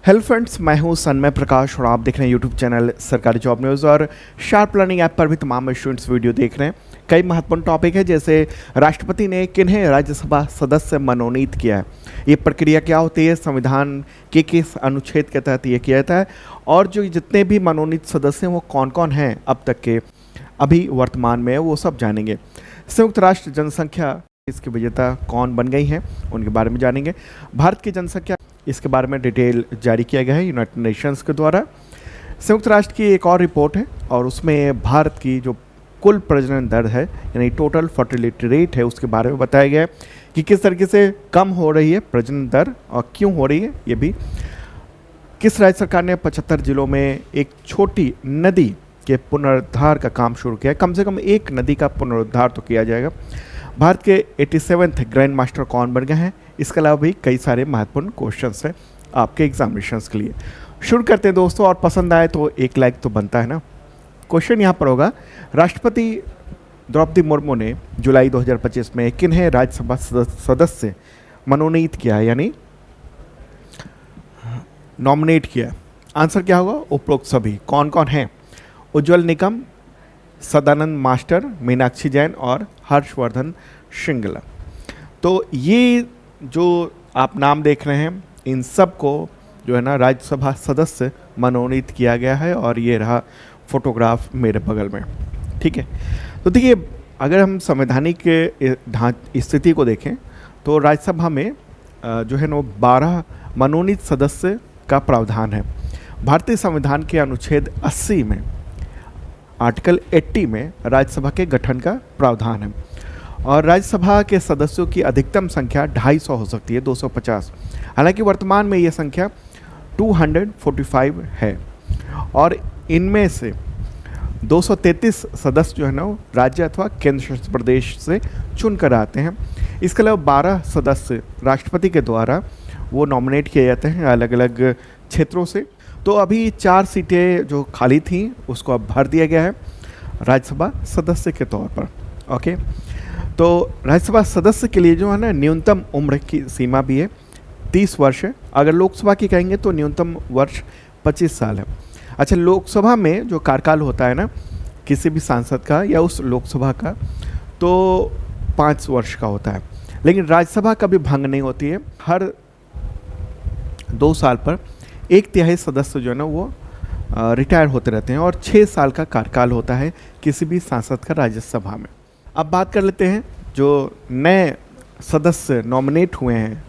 Hello friends, मैं हूं सन्मय प्रकाश और आप देख रहे हैं यूट्यूब चैनल सरकारी जॉब न्यूज़। और शार्प लर्निंग ऐप पर भी तमाम स्टूडेंट्स वीडियो देख रहे हैं। कई महत्वपूर्ण टॉपिक है, जैसे राष्ट्रपति ने किन्हें राज्यसभा सदस्य मनोनीत किया है, ये प्रक्रिया क्या होती है, संविधान के किस अनुच्छेद के तहत ये किया जाता है, और जो जितने भी मनोनीत सदस्य हैं वो कौन कौन हैं अब तक के, अभी वर्तमान में, वो सब जानेंगे। संयुक्त राष्ट्र जनसंख्या इसकी विजेता कौन बन गई हैं, उनके बारे में जानेंगे। भारत की जनसंख्या, इसके बारे में डिटेल जारी किया गया है यूनाइटेड नेशंस के द्वारा। संयुक्त राष्ट्र की एक और रिपोर्ट है और उसमें भारत की जो कुल प्रजनन दर है, यानी टोटल फर्टिलिटी रेट है, उसके बारे में बताया गया है कि किस तरीके से कम हो रही है प्रजनन दर और क्यों हो रही है। ये भी किस राज्य सरकार ने 75 जिलों में एक छोटी नदी के पुनरुद्धार का काम शुरू किया है। कम से कम एक नदी का पुनरुद्धार तो किया जाएगा। भारत के 87वें ग्रैंड मास्टर कौन बन गए हैं, इसके अलावा भी कई सारे महत्वपूर्ण क्वेश्चंस हैं आपके एग्जामिनेशंस के लिए। शुरू करते हैं दोस्तों, और पसंद आए तो एक लाइक तो बनता है ना। क्वेश्चन यहाँ पर होगा, राष्ट्रपति द्रौपदी मुर्मू ने जुलाई 2025 में किन्हें राज्यसभा सदस्य मनोनीत किया है, यानी नॉमिनेट किया है। आंसर क्या होगा, उपरोक्त सभी। कौन कौन हैं? उज्ज्वल निकम, सदानंद मास्टर, मीनाक्षी जैन और हर्षवर्धन श्रृंगला। तो ये जो आप नाम देख रहे हैं, इन सब को जो है ना राज्यसभा सदस्य मनोनीत किया गया है, और ये रहा फोटोग्राफ मेरे बगल में। ठीक है, तो देखिए, अगर हम संवैधानिक स्थिति को देखें तो राज्यसभा में जो है ना 12 मनोनीत सदस्य का प्रावधान है। भारतीय संविधान के अनुच्छेद 80 में, आर्टिकल 80 में राज्यसभा के गठन का प्रावधान है, और राज्यसभा के सदस्यों की अधिकतम संख्या 250 हो सकती है, 250। हालांकि वर्तमान में ये संख्या 245 है, और इनमें से 233 सदस्य जो है ना राज्य अथवा केंद्र शासित प्रदेश से चुनकर आते हैं। इसके अलावा 12 सदस्य राष्ट्रपति के द्वारा वो नॉमिनेट किए जाते हैं अलग अलग क्षेत्रों से। तो अभी 4 सीटें जो खाली थीं उसको अब भर दिया गया है राज्यसभा सदस्य के तौर पर। ओके, तो राज्यसभा सदस्य के लिए जो है ना न्यूनतम उम्र की सीमा भी है, 30 वर्ष है। अगर लोकसभा की कहेंगे तो न्यूनतम वर्ष 25 साल है। अच्छा, लोकसभा में जो कार्यकाल होता है ना किसी भी सांसद का या उस लोकसभा का, तो 5 वर्ष का होता है, लेकिन राज्यसभा कभी भंग नहीं होती है। हर 2 साल पर 1/3 सदस्य जो है ना वो रिटायर होते रहते हैं, और 6 साल का कार्यकाल होता है किसी भी सांसद का राज्यसभा में। अब बात कर लेते हैं जो नए सदस्य नॉमिनेट हुए हैं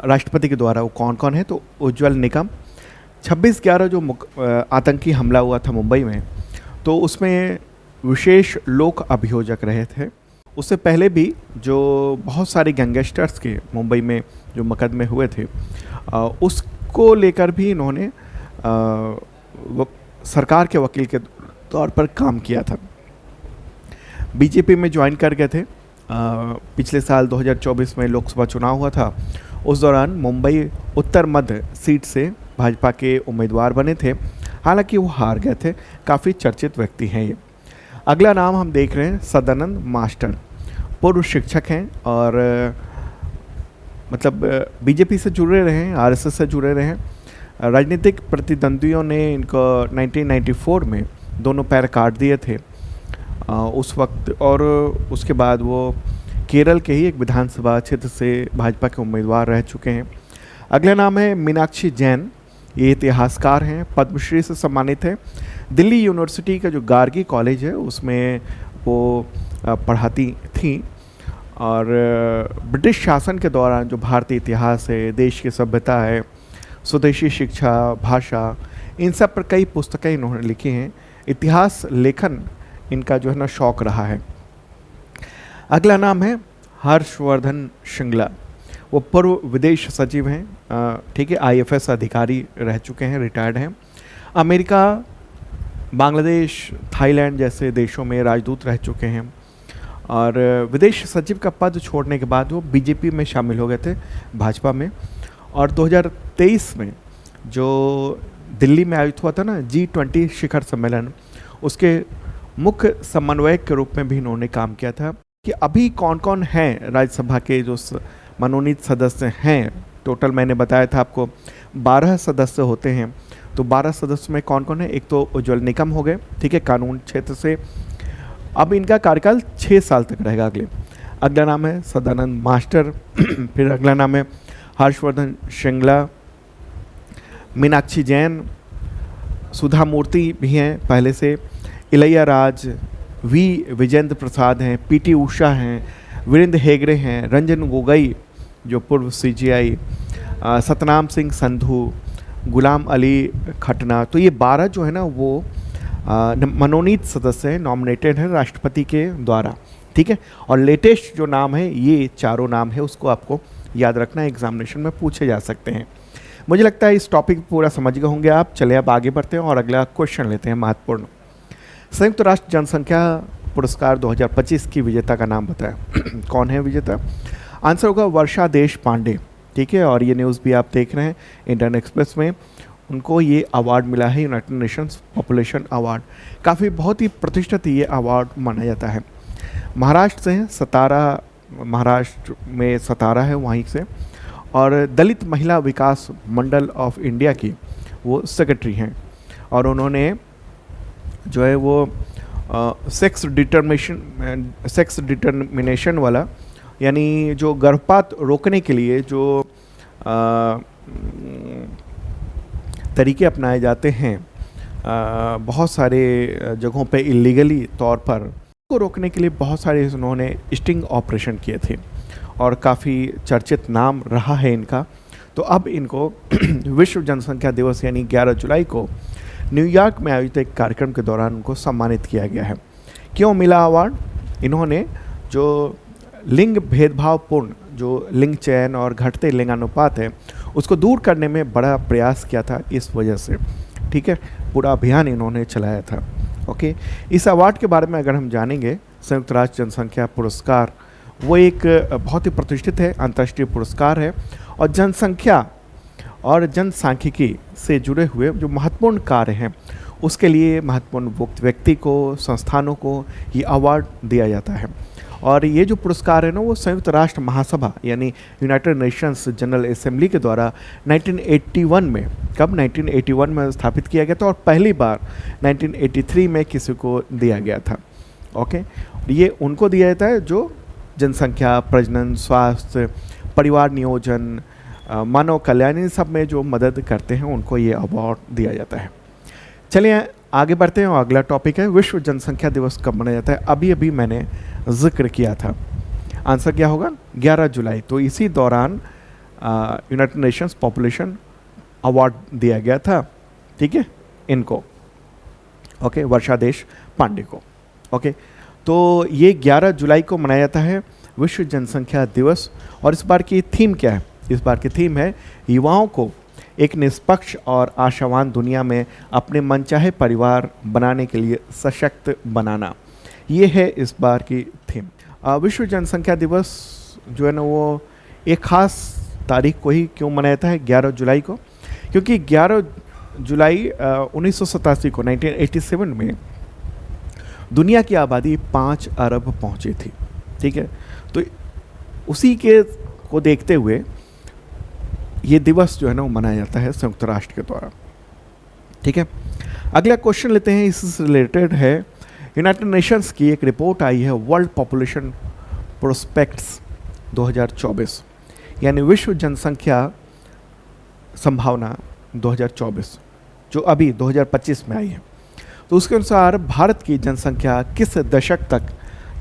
राष्ट्रपति के द्वारा, वो कौन कौन है। तो उज्ज्वल निकम, 26/11 जो आतंकी हमला हुआ था मुंबई में, तो उसमें विशेष लोक अभियोजक रहे थे। उससे पहले भी जो बहुत सारे गैंगस्टर्स के मुंबई में जो मुकदमे हुए थे, उसको लेकर भी इन्होंने सरकार के वकील के तौर पर काम किया था। बीजेपी में ज्वाइन कर गए थे। पिछले साल 2024 में लोकसभा चुनाव हुआ था, उस दौरान मुंबई उत्तर मध्य सीट से भाजपा के उम्मीदवार बने थे, हालांकि वो हार गए थे। काफ़ी चर्चित व्यक्ति हैं ये। अगला नाम हम देख रहे हैं सदानंद मास्टर, पूर्व शिक्षक हैं और मतलब बीजेपी से जुड़े रहे हैं, आरएसएस से जुड़े रहे हैं। राजनीतिक प्रतिद्वंदियों ने इनको 1994 में दोनों पैर काट दिए थे उस वक्त, और उसके बाद वो केरल के ही एक विधानसभा क्षेत्र से भाजपा के उम्मीदवार रह चुके हैं। अगला नाम है मीनाक्षी जैन, ये इतिहासकार हैं, पद्मश्री से सम्मानित हैं। दिल्ली यूनिवर्सिटी का जो गार्गी कॉलेज है उसमें वो पढ़ाती थीं, और ब्रिटिश शासन के दौरान जो भारतीय इतिहास है, देश की सभ्यता है, स्वदेशी शिक्षा, भाषा, इन सब पर कई पुस्तकें इन्होंने लिखी हैं। इतिहास लेखन इनका जो है ना शौक रहा है। अगला नाम है हर्षवर्धन श्रृंगला, वो पूर्व विदेश सचिव हैं, ठीक है, IFS अधिकारी रह चुके हैं, रिटायर्ड हैं। अमेरिका, बांग्लादेश, थाईलैंड जैसे देशों में राजदूत रह चुके हैं, और विदेश सचिव का पद छोड़ने के बाद वो बीजेपी में शामिल हो गए थे, भाजपा में। और 2023 में जो दिल्ली में आयोजित हुआ था ना G20 शिखर सम्मेलन, उसके मुख्य समन्वयक के रूप में भी इन्होंने काम किया था। कि अभी कौन कौन हैं राज्यसभा के जो मनोनीत सदस्य हैं टोटल मैंने बताया था आपको 12 सदस्य होते हैं। तो 12 सदस्य में कौन कौन है? एक तो उज्ज्वल निकम हो गए, ठीक है, कानून क्षेत्र से। अब इनका कार्यकाल 6 साल तक रहेगा अगले। अगला नाम है सदानंद मास्टर फिर अगला नाम है हर्षवर्धन श्रृंगला, मीनाक्षी जैन, सुधा मूर्ति भी हैं पहले से, इलैया राज, वी विजेंद्र प्रसाद हैं, पीटी उषा हैं, वीरेंद्र हेगड़े हैं, रंजन गोगोई जो पूर्व सीजीआई, सतनाम सिंह संधू, गुलाम अली खटना। तो ये 12 जो है ना वो मनोनीत सदस्य हैं, नॉमिनेटेड हैं राष्ट्रपति के द्वारा, ठीक है। और लेटेस्ट जो नाम है ये चारों नाम है, उसको आपको याद रखना है, एग्जामिनेशन में पूछे जा सकते हैं। मुझे लगता है इस टॉपिक पूरा समझ गए होंगे आप। चलिए अब आगे बढ़ते हैं और अगला क्वेश्चन लेते हैं महत्वपूर्ण। संयुक्त राष्ट्र जनसंख्या पुरस्कार 2025 की विजेता का नाम बताएं। कौन है विजेता? आंसर होगा वर्षा देश पांडे, ठीक है। और ये न्यूज़ भी आप देख रहे हैं इंडियन एक्सप्रेस में, उनको ये अवार्ड मिला है, यूनाइटेड नेशंस पॉपुलेशन अवार्ड। काफ़ी बहुत ही प्रतिष्ठित ये अवार्ड माना जाता है। महाराष्ट्र से हैं, सतारा, महाराष्ट्र में सतारा है वहीं से, और दलित महिला विकास मंडल ऑफ इंडिया की वो सेक्रेटरी हैं। और उन्होंने जो है वो सेक्स डिटर्मिनेशन वाला, यानी जो गर्भपात रोकने के लिए जो तरीके अपनाए जाते हैं बहुत सारे जगहों पे इलीगली तौर पर, को रोकने के लिए बहुत सारे उन्होंने स्टिंग ऑपरेशन किए थे और काफ़ी चर्चित नाम रहा है इनका। तो अब इनको विश्व जनसंख्या दिवस यानी 11 जुलाई को न्यूयॉर्क में आयोजित एक कार्यक्रम के दौरान उनको सम्मानित किया गया है। क्यों मिला अवार्ड? इन्होंने जो लिंग भेदभावपूर्ण जो लिंग चयन और घटते लिंगानुपात है उसको दूर करने में बड़ा प्रयास किया था, इस वजह से, ठीक है, पूरा अभियान इन्होंने चलाया था। ओके, इस अवार्ड के बारे में अगर हम जानेंगे, संयुक्त राष्ट्र जनसंख्या पुरस्कार वो एक बहुत ही प्रतिष्ठित है, अंतर्राष्ट्रीय पुरस्कार है और जनसंख्या और जनसांख्यिकी से जुड़े हुए जो महत्वपूर्ण कार्य हैं उसके लिए महत्वपूर्ण व्यक्ति को, संस्थानों को ये अवार्ड दिया जाता है। और ये जो पुरस्कार है ना वो संयुक्त राष्ट्र महासभा यानी यूनाइटेड नेशंस जनरल असेंबली के द्वारा 1981 में, कब 1981 में स्थापित किया गया था और पहली बार 1983 में किसी को दिया गया था। ओके, ये उनको दिया जाता है जो जनसंख्या, प्रजनन, स्वास्थ्य, परिवार नियोजन, मानव कल्याण, इन सब में जो मदद करते हैं उनको ये अवार्ड दिया जाता है। चलिए आगे बढ़ते हैं और अगला टॉपिक है विश्व जनसंख्या दिवस कब मनाया जाता है। अभी अभी मैंने जिक्र किया था, आंसर क्या होगा? 11 जुलाई। तो इसी दौरान यूनाइटेड नेशंस पॉपुलेशन अवार्ड दिया गया था, ठीक है, इनको, ओके, वर्षा देश पांडे को। ओके, तो ये 11 जुलाई को मनाया जाता है विश्व जनसंख्या दिवस। और इस बार की थीम क्या है? इस बार की थीम है युवाओं को एक निष्पक्ष और आशावान दुनिया में अपने मनचाहे परिवार बनाने के लिए सशक्त बनाना। ये है इस बार की थीम। विश्व जनसंख्या दिवस जो है ना वो एक ख़ास तारीख को ही क्यों मनाया जाता है, 11 जुलाई को? क्योंकि 11 जुलाई 1987 को 1987 में दुनिया की आबादी 5 अरब पहुंची थी, ठीक है। तो उसी के को देखते हुए ये दिवस जो है ना वो मनाया जाता है संयुक्त राष्ट्र के द्वारा, ठीक है। अगला क्वेश्चन लेते हैं, इससे रिलेटेड है। यूनाइटेड नेशंस की एक रिपोर्ट आई है वर्ल्ड पॉपुलेशन प्रोस्पेक्ट्स 2024 यानी विश्व जनसंख्या संभावना 2024 जो अभी 2025 में आई है। तो उसके अनुसार भारत की जनसंख्या किस दशक तक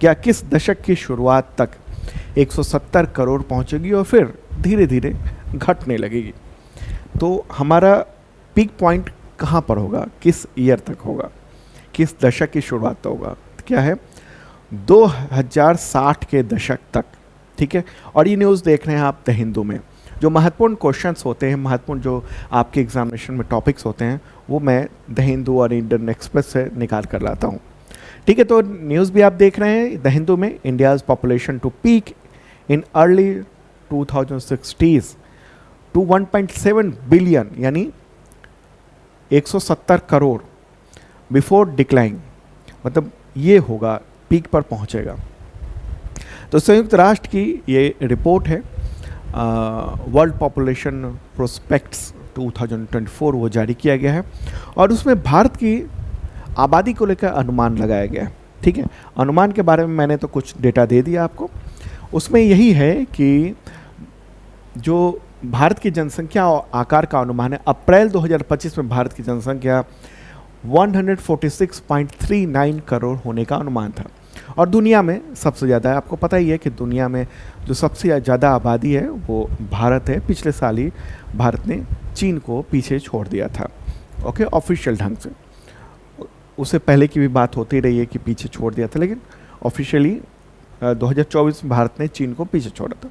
या किस दशक की शुरुआत तक 170 करोड़ पहुंचेगी और फिर धीरे धीरे घटने लगेगी। तो हमारा पीक पॉइंट कहाँ पर होगा, किस ईयर तक होगा, किस दशक की शुरुआत तक होगा? तो क्या है, 2060 के दशक तक, ठीक है। और ये न्यूज़ देख रहे हैं आप द हिंदू में। जो महत्वपूर्ण क्वेश्चंस होते हैं, महत्वपूर्ण जो आपके एग्जामिनेशन में टॉपिक्स होते हैं वो मैं द हिंदू और इंडियन एक्सप्रेस से निकाल कर लाता हूँ, ठीक है। तो न्यूज़ भी आप देख रहे हैं द हिंदू में। India's population to peak in early 2060s to 1.7 billion यानी 170 करोड़ बिफोर डिक्लाइन, मतलब ये होगा, पीक पर पहुंचेगा। तो संयुक्त राष्ट्र की ये रिपोर्ट है वर्ल्ड पॉपुलेशन प्रोस्पेक्ट्स 2024 वो जारी किया गया है और उसमें भारत की आबादी को लेकर अनुमान लगाया गया है। ठीक है, अनुमान के बारे में मैंने तो कुछ डेटा दे दिया आपको। उसमें यही है कि जो भारत की जनसंख्या और आकार का अनुमान है, अप्रैल 2025 में भारत की जनसंख्या 146.39 करोड़ होने का अनुमान था और दुनिया में सबसे ज़्यादा है। आपको पता ही है कि दुनिया में जो सबसे ज़्यादा आबादी है वो भारत है। पिछले साल ही भारत ने चीन को पीछे छोड़ दिया था, ओके, ऑफिशियल ढंग से। उससे पहले की भी बात होती रही है कि पीछे छोड़ दिया था, लेकिन ऑफिशियली 2024 में भारत ने चीन को पीछे छोड़ा था।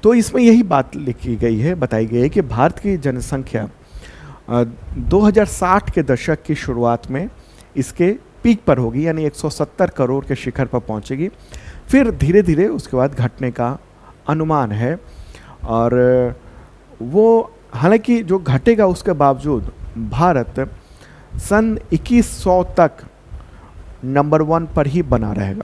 तो इसमें यही बात लिखी गई है, बताई गई है कि भारत की जनसंख्या 2060 के दशक की शुरुआत में इसके पीक पर होगी, यानी 170 करोड़ के शिखर पर पहुंचेगी। फिर धीरे धीरे उसके बाद घटने का अनुमान है और वो हालांकि जो घटेगा उसके बावजूद भारत सन 2100 तक नंबर 1 पर ही बना रहेगा,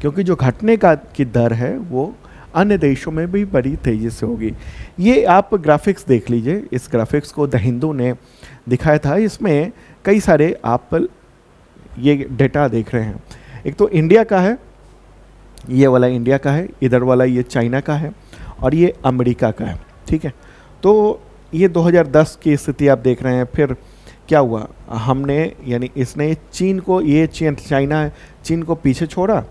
क्योंकि जो घटने का की दर है वो अन्य देशों में भी बड़ी तेज़ी से होगी। ये आप ग्राफिक्स देख लीजिए, इस ग्राफिक्स को द हिंदू ने दिखाया था। इसमें कई सारे आप ये डेटा देख रहे हैं। एक तो इंडिया का है, ये वाला इंडिया का है, इधर वाला ये चाइना का है और ये अमेरिका का है। ठीक है, तो ये 2010 की स्थिति आप देख रहे हैं। फिर क्या हुआ, हमने यानी इसने चीन को, ये चाइना है, चीन को पीछे छोड़ा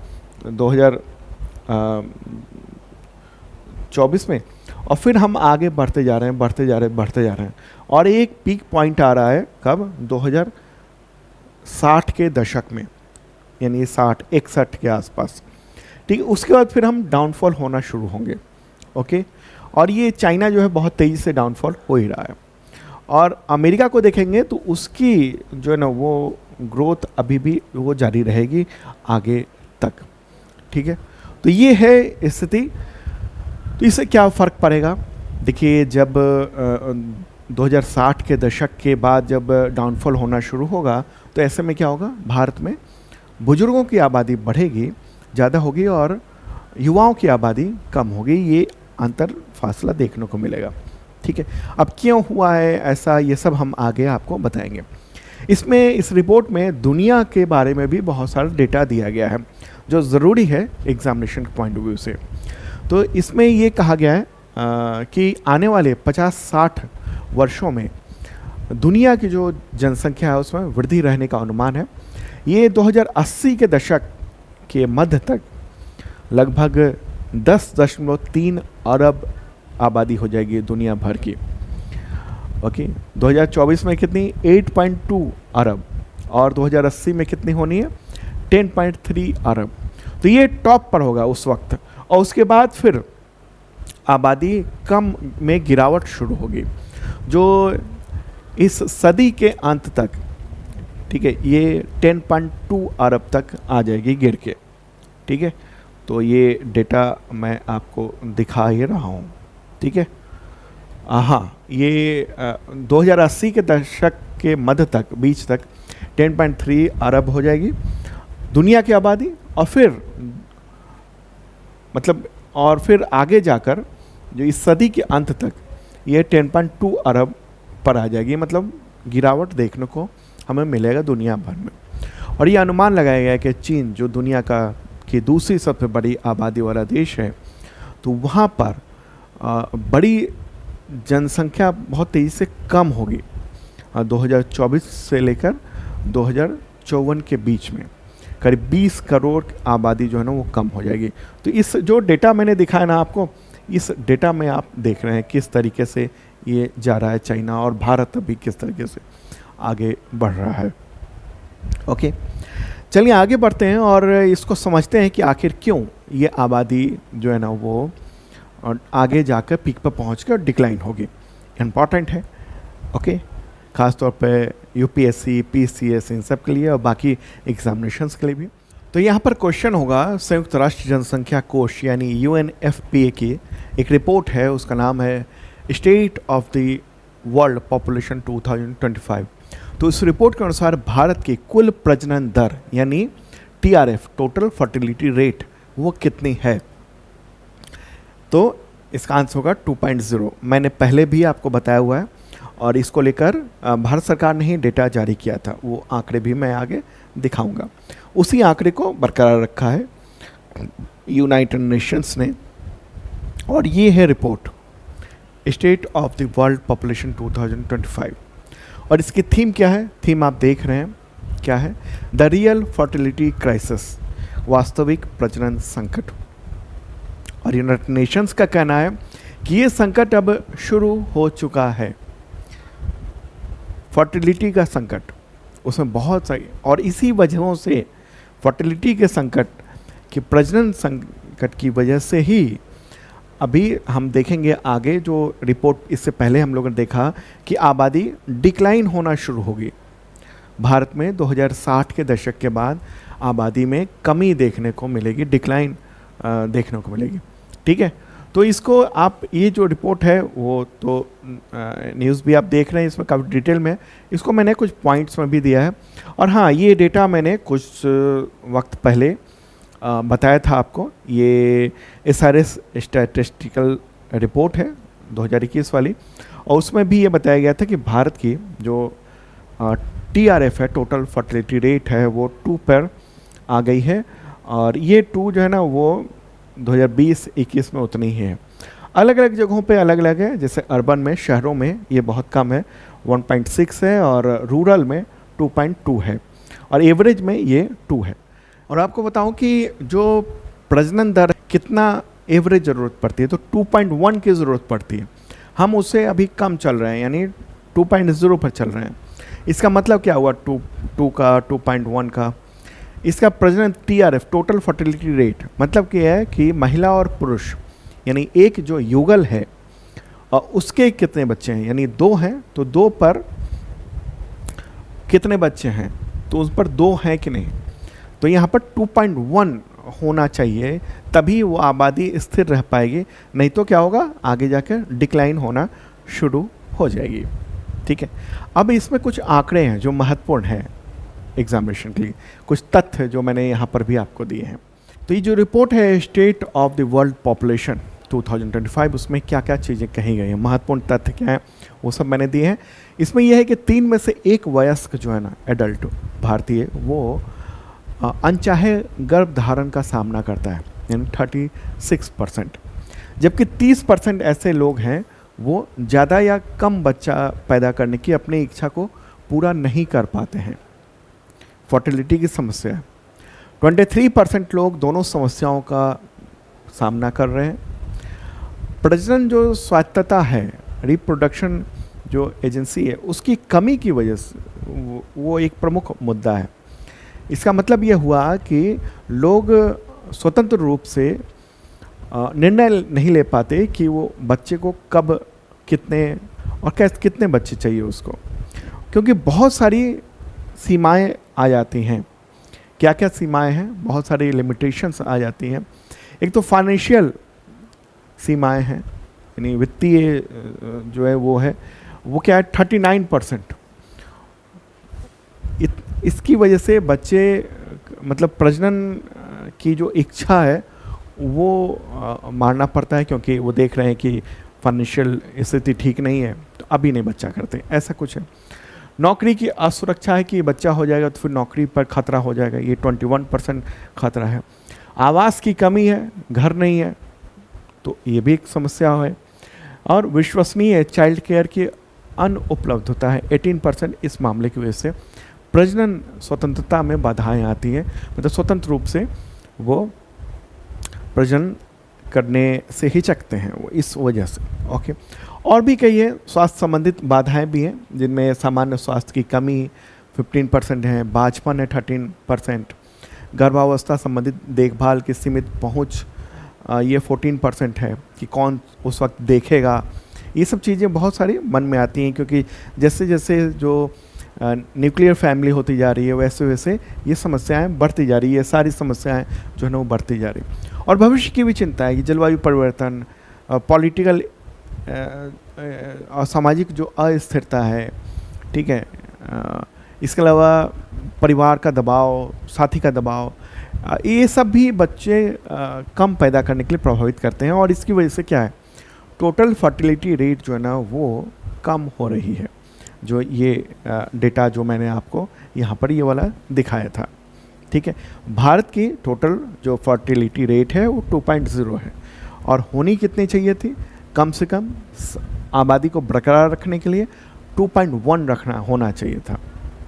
2024 में और फिर हम आगे बढ़ते जा रहे हैं, बढ़ते जा रहे हैं और एक पीक पॉइंट आ रहा है कब, 2060 के दशक में, यानी 60-61 के आसपास। ठीक है, उसके बाद फिर हम डाउनफॉल होना शुरू होंगे, ओके। और ये चाइना जो है बहुत तेज़ी से डाउनफॉल हो ही रहा है और अमेरिका को देखेंगे तो उसकी जो है ना वो ग्रोथ अभी भी वो जारी रहेगी आगे तक। ठीक है, तो ये है स्थिति। तो इससे क्या फ़र्क पड़ेगा, देखिए जब 2060 के दशक के बाद जब डाउनफॉल होना शुरू होगा तो ऐसे में क्या होगा, भारत में बुजुर्गों की आबादी बढ़ेगी, ज़्यादा होगी और युवाओं की आबादी कम होगी। ये अंतर फासला देखने को मिलेगा। ठीक है, अब क्यों हुआ है ऐसा, ये सब हम आगे आपको बताएंगे। इसमें इस रिपोर्ट में दुनिया के बारे में भी बहुत सारा डेटा दिया गया है जो ज़रूरी है एग्जामिनेशन पॉइंट ऑफ व्यू से। तो इसमें ये कहा गया है कि आने वाले 50-60 वर्षों में दुनिया की जो जनसंख्या है उसमें वृद्धि रहने का अनुमान है। ये 2080 के दशक के मध्य तक लगभग 10.3 अरब आबादी हो जाएगी दुनिया भर की, ओके। 2024 में कितनी, 8.2 अरब और 2080 में कितनी होनी है, 10.3 अरब। तो ये टॉप पर होगा उस वक्त और उसके बाद फिर आबादी कम में गिरावट शुरू होगी जो इस सदी के अंत तक, ठीक है, ये 10.2 अरब तक आ जाएगी गिर के। ठीक है, तो ये डेटा मैं आपको दिखा ही रहा हूँ। ठीक है, हाँ, ये 2080 के दशक के मध्य तक, बीच तक 10.3 अरब हो जाएगी दुनिया की आबादी और फिर मतलब और फिर आगे जाकर जो इस सदी के अंत तक ये 10.2 अरब पर आ जाएगी। मतलब गिरावट देखने को हमें मिलेगा दुनिया भर में। और ये अनुमान लगाया गया है कि चीन जो दुनिया का की दूसरी सबसे बड़ी आबादी वाला देश है, तो वहाँ पर बड़ी जनसंख्या बहुत तेज़ी से कम होगी 2024 से लेकर 2054 के बीच में करीब 20 करोड़ आबादी जो है ना वो कम हो जाएगी। तो इस जो डेटा मैंने दिखाया ना आपको, इस डेटा में आप देख रहे हैं किस तरीके से ये जा रहा है चाइना और भारत अभी किस तरीके से आगे बढ़ रहा है। ओके, चलिए आगे बढ़ते हैं और इसको समझते हैं कि आखिर क्यों ये आबादी जो है ना वो आगे जाकर पीक पर पहुँच कर डिक्लाइन होगी। इम्पॉर्टेंट है, ओके, ख़ास तौर पे यूपीएससी, पीसीएस इन सब के लिए और बाकी एग्जामिनेशंस के लिए भी। तो यहाँ पर क्वेश्चन होगा, संयुक्त राष्ट्र जनसंख्या कोष यानी UNFPA की एक रिपोर्ट है, उसका नाम है state of the world population 2025। तो इस रिपोर्ट के अनुसार भारत की कुल प्रजनन दर यानी TRF, टोटल फर्टिलिटी रेट, वो कितनी है। तो इसका आंसर होगा 2.0। मैंने पहले भी आपको बताया हुआ है और इसको लेकर भारत सरकार ने ही डेटा जारी किया था, वो आंकड़े भी मैं आगे दिखाऊंगा। उसी आंकड़े को बरकरार रखा है यूनाइटेड नेशंस ने, और ये है report state of the world population 2025। और इसकी थीम क्या है? थीम आप देख रहे हैं क्या है? द रियल फर्टिलिटी क्राइसिस, वास्तविक प्रजनन संकट। और यूनाइटेड नेशंस का कहना है कि ये संकट अब शुरू हो चुका है। फर्टिलिटी का संकट, उसमें बहुत सारी, और इसी वजहों से फर्टिलिटी के संकट कि प्रजनन संकट की वजह से ही अभी हम देखेंगे आगे जो रिपोर्ट, इससे पहले हम लोगों ने देखा कि आबादी डिक्लाइन होना शुरू होगी। भारत में 2060 के दशक के बाद आबादी में कमी देखने को मिलेगी, डिक्लाइन देखने को मिलेगी। ठीक है, तो इसको आप, ये जो रिपोर्ट है वो तो न्यूज़ भी आप देख रहे हैं, इसमें काफ़ी डिटेल में, इसको मैंने कुछ पॉइंट्स में भी दिया है। और हाँ, ये डेटा मैंने कुछ वक्त पहले बताया था आपको, ये SRS स्टैटिस्टिकल रिपोर्ट है 2021 वाली, और उसमें भी ये बताया गया था कि भारत की जो TRF है, टोटल फर्टिलिटी रेट है, वो 2 पर आ गई है। और ये 2 जो है ना वो 2020-21 में उतनी ही है। अलग अलग जगहों पे अलग अलग है, जैसे अर्बन में, शहरों में ये बहुत कम है, 1.6 है, और रूरल में 2.2 है, और एवरेज में ये 2 है। और आपको बताऊं कि जो प्रजनन दर कितना एवरेज ज़रूरत पड़ती है, तो 2.1 की ज़रूरत पड़ती है। हम उससे अभी कम चल रहे हैं, यानी 2.0 पर चल रहे हैं। इसका मतलब क्या हुआ 2 का, 2.1 का? इसका प्रजनन TRF, टोटल फर्टिलिटी रेट, मतलब क्या है कि महिला और पुरुष यानी एक जो युगल है और उसके कितने बच्चे हैं, यानी 2 हैं तो 2 पर कितने बच्चे हैं, तो उस पर 2 हैं कि नहीं, तो यहाँ पर 2.1 होना चाहिए, तभी वो आबादी स्थिर रह पाएगी, नहीं तो क्या होगा, आगे जाकर डिक्लाइन होना शुरू हो जाएगी। ठीक है, अब इसमें कुछ आंकड़े हैं जो महत्वपूर्ण हैं एग्जामिनेशन के लिए, कुछ तथ्य जो मैंने यहाँ पर भी आपको दिए हैं। तो ये जो रिपोर्ट है state of the world population 2025, उसमें क्या क्या चीज़ें कही गई हैं, महत्वपूर्ण तथ्य क्या है, वो सब मैंने दिए हैं। इसमें यह है कि 3 में से 1 वयस्क जो है ना, एडल्ट भारतीय, वो अनचाहे गर्भधारण का सामना करता है, यानी 36%, जबकि 30% ऐसे लोग हैं वो ज़्यादा या कम बच्चा पैदा करने की अपनी इच्छा को पूरा नहीं कर पाते हैं। फर्टिलिटी की समस्या है। 23% लोग दोनों समस्याओं का सामना कर रहे हैं। प्रजनन जो स्वायत्तता है, रिप्रोडक्शन जो एजेंसी है, उसकी कमी की वजह से वो एक प्रमुख मुद्दा है। इसका मतलब ये हुआ कि लोग स्वतंत्र रूप से निर्णय नहीं ले पाते कि वो बच्चे को कब, कितने और कैसे, कितने बच्चे चाहिए उसको, क्योंकि बहुत सारी सीमाएं आ जाती हैं। क्या क्या सीमाएं हैं? बहुत सारी लिमिटेशंस आ जाती हैं। एक तो फाइनेंशियल सीमाएं हैं, यानी वित्तीय जो है वो क्या है, 39%। इसकी वजह से बच्चे, मतलब प्रजनन की जो इच्छा है वो मारना पड़ता है, क्योंकि वो देख रहे हैं कि फाइनेंशियल स्थिति ठीक नहीं है, तो अभी नहीं बच्चा करते, ऐसा कुछ है। नौकरी की असुरक्षा है कि बच्चा हो जाएगा तो फिर नौकरी पर खतरा हो जाएगा, ये 21% खतरा है। आवास की कमी है, घर नहीं है, तो ये भी एक समस्या है। और विश्वसनीय चाइल्ड केयर की अनुपलब्धता है, 18%। इस मामले की वजह से प्रजनन स्वतंत्रता में बाधाएं आती हैं, मतलब स्वतंत्र रूप से वो प्रजनन करने से हिचकते हैं वो, इस वजह से। ओके, और भी कई है, स्वास्थ्य संबंधित बाधाएं भी हैं, जिनमें सामान्य स्वास्थ्य की कमी 15% है, बांझपन है 13%, गर्भावस्था संबंधित देखभाल की सीमित पहुंच ये 14% है कि कौन उस वक्त देखेगा। ये सब चीज़ें बहुत सारी मन में आती हैं, क्योंकि जैसे जैसे जो न्यूक्लियर फैमिली होती जा रही है, वैसे वैसे ये समस्याएं बढ़ती जा रही है, ये सारी समस्याएं जो है ना वो बढ़ती जा रही है। और भविष्य की भी चिंता है कि जलवायु परिवर्तन, पॉलिटिकल और सामाजिक जो अस्थिरता है, ठीक है, इसके अलावा परिवार का दबाव, साथी का दबाव, ये सब भी बच्चे कम पैदा करने के लिए प्रभावित करते हैं। और इसकी वजह से क्या है, टोटल फर्टिलिटी रेट जो है ना वो कम हो रही है। जो ये डेटा जो मैंने आपको यहाँ पर ये वाला दिखाया था, ठीक है। भारत की टोटल जो फर्टिलिटी रेट है वो 2.0 है, और होनी कितनी चाहिए थी? कम से कम आबादी को बरकरार रखने के लिए 2.1 रखना होना चाहिए था,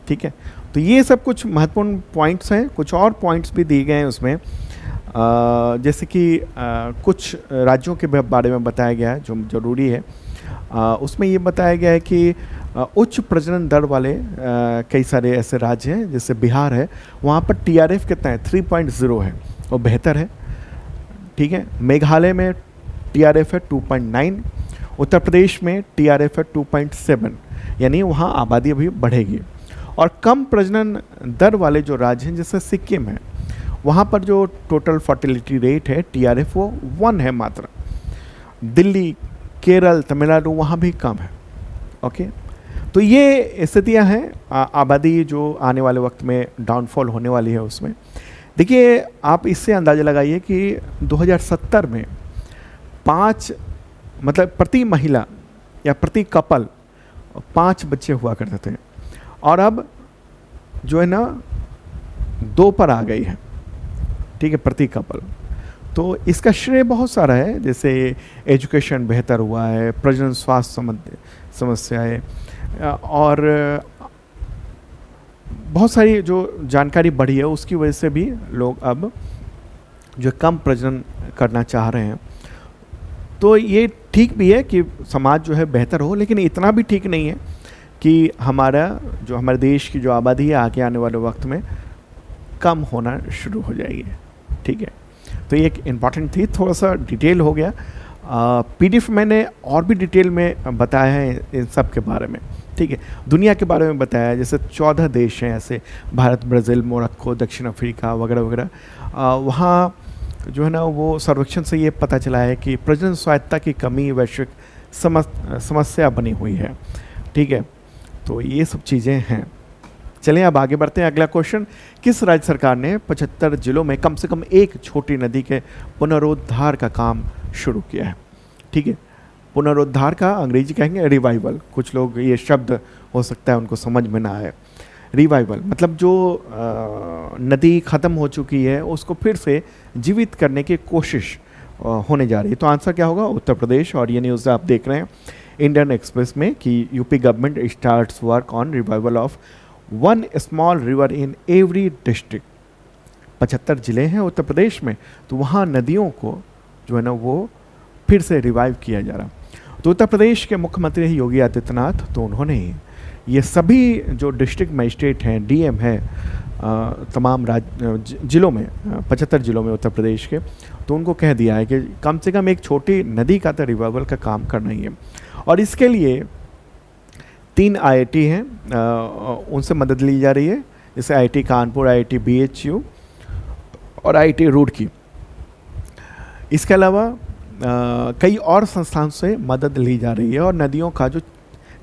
ठीक है। तो ये सब कुछ महत्वपूर्ण पॉइंट्स हैं। कुछ और पॉइंट्स भी दिए गए हैं उसमें, जैसे कि कुछ राज्यों के बारे में बताया गया है जो ज़रूरी है। उसमें ये बताया गया है कि उच्च प्रजनन दर वाले कई सारे ऐसे राज्य हैं, जैसे बिहार है, वहाँ पर TRF कितना है? 3.0 है, और बेहतर है, ठीक है। मेघालय में TRF है 2.9, उत्तर प्रदेश में TRF है 2.7, यानी वहाँ आबादी अभी बढ़ेगी। और कम प्रजनन दर वाले जो राज्य हैं, जैसे सिक्किम है, वहाँ पर जो टोटल फर्टिलिटी रेट है TRF वो 1 है मात्र। दिल्ली, केरल, तमिलनाडु वहाँ भी कम है, ओके। तो ये स्थितियाँ हैं। आबादी जो आने वाले वक्त में डाउनफॉल होने वाली है उसमें, देखिए आप इससे अंदाज़ा लगाइए कि 2070 में 5 मतलब प्रति महिला या प्रति कपल 5 बच्चे हुआ करते थे, और अब जो है ना 2 पर आ गई है, ठीक है, प्रति कपल। तो इसका श्रेय बहुत सारा है, जैसे एजुकेशन बेहतर हुआ है, प्रजनन स्वास्थ्य समस्याएं, और बहुत सारी जो जानकारी बढ़ी है उसकी वजह से भी लोग अब जो कम प्रजनन करना चाह रहे हैं। तो ये ठीक भी है कि समाज जो है बेहतर हो, लेकिन इतना भी ठीक नहीं है कि हमारे देश की जो आबादी है आगे आने वाले वक्त में कम होना शुरू हो जाएगी, ठीक है। तो ये एक इम्पॉर्टेंट थी, थोड़ा सा डिटेल हो गया। PDF मैंने और भी डिटेल में बताया है इन सब के बारे में, ठीक है। दुनिया के बारे में बताया है, जैसे 14 देश हैं ऐसे, भारत, ब्राज़ील, मोरक्को, दक्षिण अफ्रीका वगैरह वगैरह। वहाँ जो है ना वो सर्वेक्षण से ये पता चला है कि प्रजनन स्वायत्तता की कमी वैश्विक समस्या बनी हुई है, ठीक है। तो ये सब चीज़ें हैं। चलिए अब आगे बढ़ते हैं। अगला क्वेश्चन, किस राज्य सरकार ने 75 जिलों में कम से कम एक छोटी नदी के पुनरुद्धार का काम शुरू किया है? ठीक है, पुनरुद्धार का अंग्रेजी कहेंगे रिवाइवल। कुछ लोग ये शब्द हो सकता है उनको समझ में ना आए। रिवाइवल मतलब जो नदी ख़त्म हो चुकी है उसको फिर से जीवित करने की कोशिश होने जा रही है। तो आंसर क्या होगा? उत्तर प्रदेश। और ये न्यूज़ आप देख रहे हैं इंडियन एक्सप्रेस में कि UP government starts work on revival of 1 small river in every district. 75 ज़िले हैं उत्तर प्रदेश में, तो वहाँ नदियों को जो है ना वो फिर से रिवाइव किया जा रहा। तो उत्तर प्रदेश के मुख्यमंत्री योगी आदित्यनाथ, तो उन्होंने ये सभी जो डिस्ट्रिक्ट मजिस्ट्रेट हैं, डीएम है तमाम जिलों में, 75 जिलों में उत्तर प्रदेश के, तो उनको कह दिया है कि कम से कम एक छोटी नदी का तो रिवाइवल का काम करना ही है। और इसके लिए 3 IIT हैं, उनसे मदद ली जा रही है, जैसे IIT कानपुर, IIT BHU और IIT रुड़की। इसके अलावा कई और संस्थानों से मदद ली जा रही है, और नदियों का जो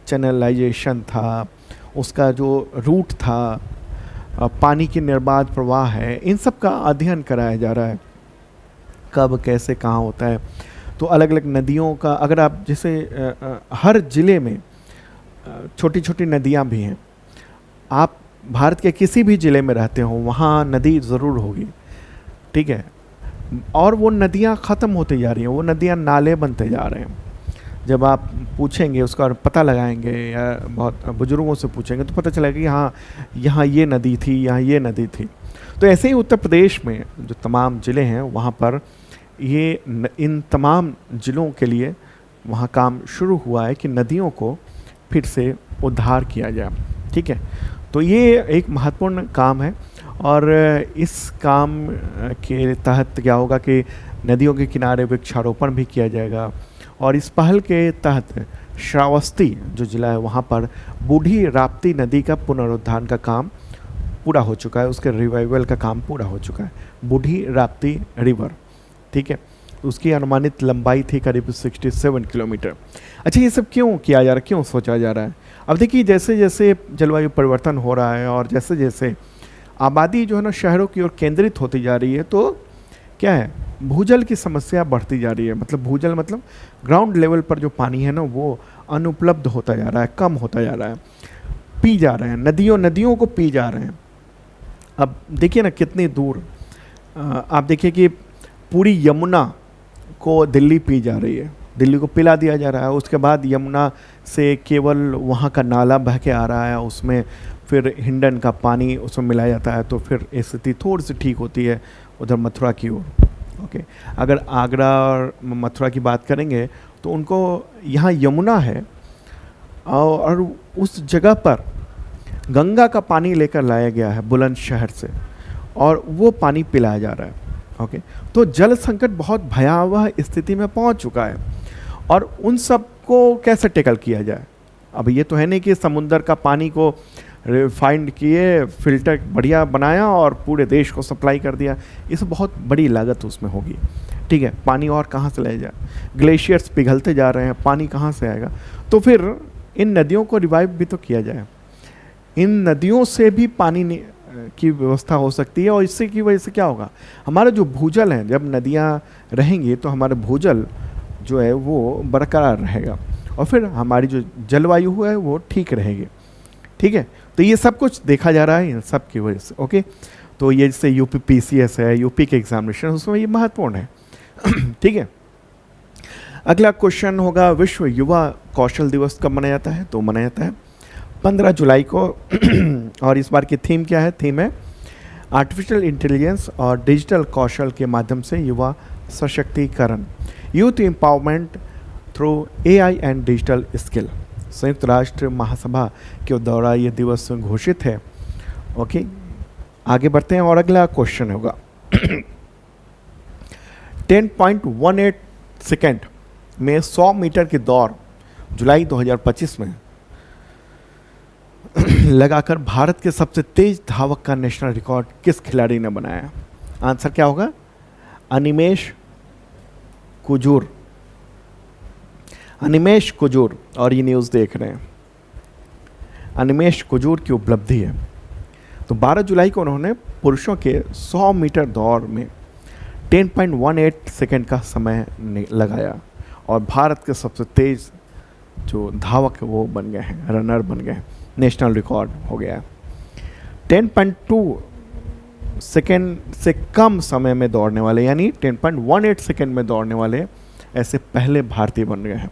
चैनलाइजेशन था, उसका जो रूट था, पानी की निर्बाध प्रवाह है, इन सब का अध्ययन कराया जा रहा है, कब कैसे कहाँ होता है। तो अलग अलग नदियों का, अगर आप जैसे हर ज़िले में छोटी छोटी नदियाँ भी हैं, आप भारत के किसी भी ज़िले में रहते हो वहाँ नदी ज़रूर होगी, ठीक है। और वो नदियाँ ख़त्म होती जा रही हैं, वो नदियाँ नाले बनते जा रहे हैं। जब आप पूछेंगे उसका पता लगाएंगे या बहुत बुजुर्गों से पूछेंगे तो पता चलेगा कि हाँ यहाँ ये नदी थी, यहाँ ये नदी थी। तो ऐसे ही उत्तर प्रदेश में जो तमाम ज़िले हैं वहाँ पर ये इन तमाम ज़िलों के लिए वहाँ काम शुरू हुआ है कि नदियों को फिर से उद्धार किया जाए, ठीक है। तो ये एक महत्वपूर्ण काम है, और इस काम के तहत क्या होगा कि नदियों के किनारे वृक्षारोपण भी किया जाएगा। और इस पहल के तहत श्रावस्ती जो ज़िला है वहाँ पर बूढ़ी राप्ती नदी का पुनरुद्धार का काम पूरा हो चुका है, उसके रिवाइवल का काम पूरा हो चुका है, बूढ़ी राप्ती रिवर, ठीक है। उसकी अनुमानित लंबाई थी करीब 67 किलोमीटर। अच्छा, ये सब क्यों किया जा रहा है, क्यों सोचा जा रहा है? अब देखिए, जैसे जैसे जलवायु परिवर्तन हो रहा है और जैसे जैसे आबादी जो है ना शहरों की ओर केंद्रित होती जा रही है, तो क्या है, भूजल की समस्या बढ़ती जा रही है। मतलब भूजल मतलब ग्राउंड लेवल पर जो पानी है ना वो अनुपलब्ध होता जा रहा है, कम होता जा रहा है, पी जा रहे हैं, नदियों नदियों को पी जा रहे हैं। अब देखिए ना कितनी दूर, आप देखिए कि पूरी यमुना को दिल्ली पी जा रही है, दिल्ली को पिला दिया जा रहा है। उसके बाद यमुना से केवल वहाँ का नाला बह के आ रहा है, उसमें फिर हिंडन का पानी उसमें मिलाया जाता है, तो फिर स्थिति थोड़ी सी ठीक होती है उधर मथुरा की ओर। ओके, अगर आगरा और मथुरा की बात करेंगे तो उनको यहाँ यमुना है और उस जगह पर गंगा का पानी लेकर लाया गया है बुलंदशहर से, और वो पानी पिलाया जा रहा है। ओके, तो जल संकट बहुत भयावह स्थिति में पहुंच चुका है, और उन सब को कैसे टैकल किया जाए। अब ये तो है नहीं कि समुंदर का पानी को रिफाइंड किए, फिल्टर बढ़िया बनाया और पूरे देश को सप्लाई कर दिया, इस बहुत बड़ी लागत उसमें होगी। ठीक है, पानी और कहाँ से लाया जाए, ग्लेशियर्स पिघलते जा रहे हैं, पानी कहाँ से आएगा। तो फिर इन नदियों को रिवाइव भी तो किया जाए, इन नदियों से भी पानी की व्यवस्था हो सकती है, और इससे की वजह से क्या होगा, हमारा जो भूजल है, जब नदियाँ रहेंगी तो हमारा भूजल जो है वो बरकरार रहेगा, और फिर हमारी जो जलवायु है वो ठीक रहेगी। ठीक है, तो ये सब कुछ देखा जा रहा है इन सब की वजह से। ओके, तो ये जैसे यूपी PCS है, यूपी के एग्जामिनेशन, उसमें ये महत्वपूर्ण है। ठीक है, अगला क्वेश्चन होगा, विश्व युवा कौशल दिवस कब मनाया जाता है। तो मनाया जाता है 15 जुलाई को। और इस बार की थीम क्या है, थीम है आर्टिफिशियल इंटेलिजेंस और डिजिटल कौशल के माध्यम से युवा सशक्तिकरण, youth empowerment through AI and digital skill. संयुक्त राष्ट्र महासभा के द्वारा ये दिवस घोषित है। ओके, आगे बढ़ते हैं और अगला क्वेश्चन होगा 10.18 सेकेंड में 100 मीटर की दौड़ जुलाई 2025 में लगाकर भारत के सबसे तेज धावक का नेशनल रिकॉर्ड किस खिलाड़ी ने बनाया। आंसर क्या होगा, अनिमेश कुजूर। अनिमेश कुजूर, और ये न्यूज़ देख रहे हैं, अनिमेश कुजूर की उपलब्धि है। तो 12 जुलाई को उन्होंने पुरुषों के 100 मीटर दौड़ में 10.18 सेकेंड का समय लगाया, और भारत के सबसे तेज जो धावक है वो बन गए हैं, रनर बन गए हैं, नेशनल रिकॉर्ड हो गया। 10.2 सेकेंड से कम समय में दौड़ने वाले, यानी 10.18 सेकेंड में दौड़ने वाले ऐसे पहले भारतीय बन गए हैं।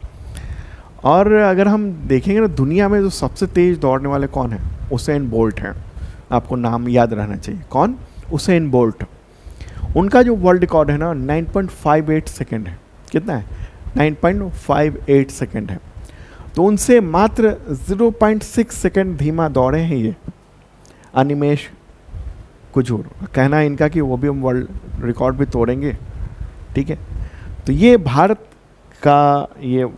और अगर हम देखेंगे ना, दुनिया में जो सबसे तेज दौड़ने वाले कौन हैं, उसेन बोल्ट हैं। आपको नाम याद रहना चाहिए, कौन, उसेन बोल्ट। उनका जो वर्ल्ड रिकॉर्ड है ना 9.58 सेकेंड है। कितना है, 9.58 सेकेंड है। तो उनसे मात्र 0.6 सेकेंड धीमा दौड़े हैं ये अनिमेश कुजूर। कहना है इनका कि वो भी हम वर्ल्ड रिकॉर्ड भी तोड़ेंगे। ठीक है, तो ये भारत का ये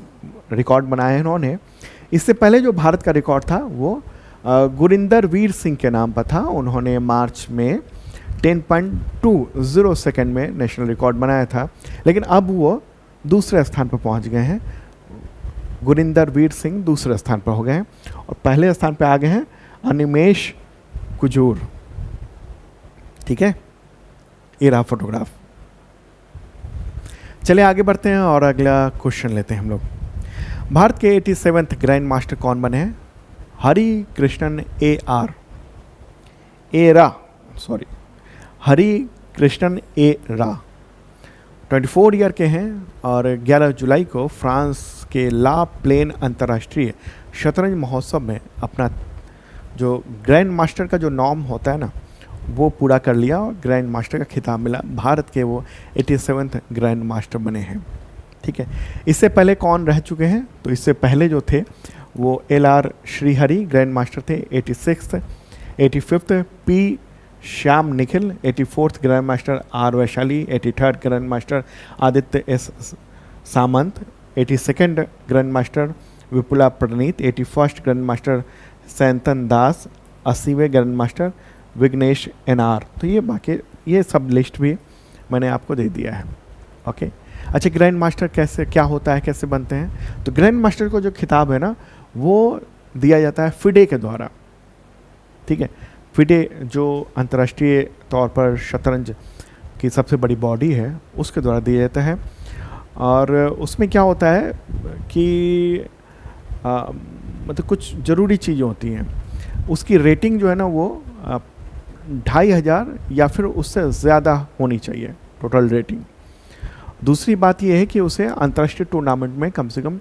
रिकॉर्ड बनाया है इन्होंने। इससे पहले जो भारत का रिकॉर्ड था वो गुरिंदर वीर सिंह के नाम पर था। उन्होंने मार्च में 10.20 सेकेंड में नेशनल रिकॉर्ड बनाया था, लेकिन अब वो दूसरे स्थान पर पहुंच गए हैं। गुरिंदर वीर सिंह दूसरे स्थान पर हो गए हैं, और पहले स्थान पर आ गए हैं अनिमेश कुजूर। ठीक है, ये रहा फोटोग्राफ। चलिए आगे बढ़ते हैं और अगला क्वेश्चन लेते हैं हम लोग। भारत के 87वें ग्रैंड मास्टर कौन बने हैं। हरि कृष्णन हरि कृष्णन ए रा 24 ईयर के हैं, और 11 जुलाई को फ्रांस के ला प्लेन अंतर्राष्ट्रीय शतरंज महोत्सव में अपना जो ग्रैंड मास्टर का जो नॉर्म होता है ना वो पूरा कर लिया, और ग्रैंड मास्टर का खिताब मिला। भारत के वो 87वें ग्रैंड मास्टर बने हैं। ठीक है, इससे पहले कौन रह चुके हैं, तो इससे पहले जो थे वो LR श्रीहरि ग्रैंड मास्टर थे 86, 85 P Shyam Nikhil, 84th grand master R Vaishali, 83rd grand master Aditya S सामंत, 82nd ग्रैंड मास्टर विपुला प्रणीत, 81st ग्रैंड मास्टर सैंतन दास, 80वें ग्रैंड मास्टर विघ्नेश NR। तो ये बाकी ये सब लिस्ट भी मैंने आपको दे दिया है। ओके, अच्छा, ग्रैंड मास्टर कैसे क्या होता है, कैसे बनते हैं। तो ग्रैंड मास्टर को जो खिताब है ना वो दिया जाता है फिडे के द्वारा। ठीक है, फिडे जो अंतर्राष्ट्रीय तौर पर शतरंज की सबसे बड़ी बॉडी है उसके द्वारा दिया जाता है। और उसमें क्या होता है कि मतलब कुछ ज़रूरी चीज़ें होती हैं। उसकी रेटिंग जो है ना वो 2500 या फिर उससे ज़्यादा होनी चाहिए टोटल रेटिंग। दूसरी बात यह है कि उसे अंतर्राष्ट्रीय टूर्नामेंट में कम से कम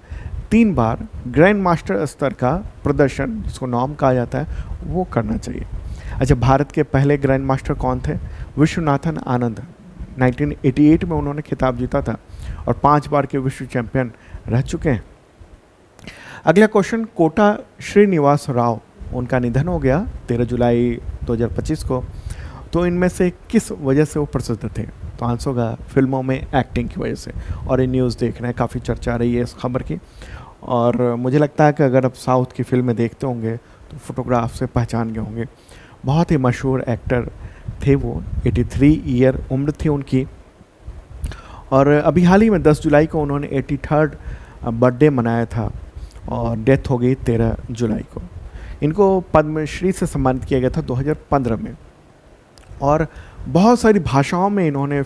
3 बार ग्रैंड मास्टर स्तर का प्रदर्शन, जिसको नॉर्म कहा जाता है, वो करना चाहिए। अच्छा, भारत के पहले ग्रैंड मास्टर कौन थे? विश्वनाथन आनंद। 1988 में उन्होंने खिताब जीता था और 5 बार के विश्व चैंपियन रह चुके हैं। अगला क्वेश्चन, कोटा श्रीनिवास राव, उनका निधन हो गया 13 जुलाई 2025 को। तो इनमें से किस वजह से वो प्रसिद्ध थे? तो आंसर होगा फिल्मों में एक्टिंग की वजह से। और ये न्यूज़ देख रहे हैं, काफ़ी चर्चा रही है इस खबर की। और मुझे लगता है कि अगर आप साउथ की फिल्में देखते होंगे तो फोटोग्राफ से पहचान गए होंगे। बहुत ही मशहूर एक्टर थे वो। 83 ईयर उम्र थी उनकी। और अभी हाल ही में 10 जुलाई को उन्होंने 83rd बर्थडे मनाया था और डेथ हो गई 13 जुलाई को। इनको पद्मश्री से सम्मानित किया गया था 2015 में। और बहुत सारी भाषाओं में इन्होंने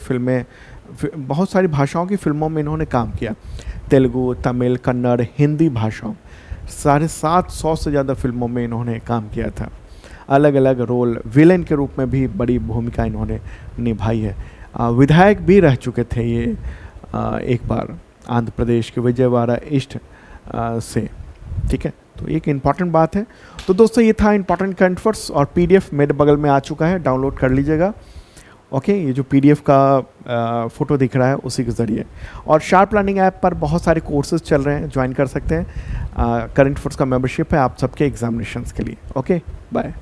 बहुत सारी भाषाओं की फिल्मों में इन्होंने काम किया। तेलुगु, तमिल, कन्नड़, हिंदी भाषाओं, 750 से ज़्यादा फिल्मों में इन्होंने काम किया था। अलग अलग रोल, विलेन के रूप में भी बड़ी भूमिका इन्होंने निभाई है। विधायक भी रह चुके थे ये एक बार आंध्र प्रदेश के विजयवाड़ा ईस्ट से। ठीक है, तो एक इम्पॉर्टेंट बात है। तो दोस्तों ये था इम्पॉर्टेंट करंट अफेयर्स और पीडीएफ मेरे बगल में आ चुका है, डाउनलोड कर लीजिएगा। ओके, ये जो पीडीएफ का फ़ोटो दिख रहा है उसी के ज़रिए। और शार्प लर्निंग ऐप पर बहुत सारे कोर्सेज चल रहे हैं, ज्वाइन कर सकते हैं। करंट अफेयर्स का मेंबरशिप है आप सबके एग्जामिनेशंस के लिए। Okay, bye.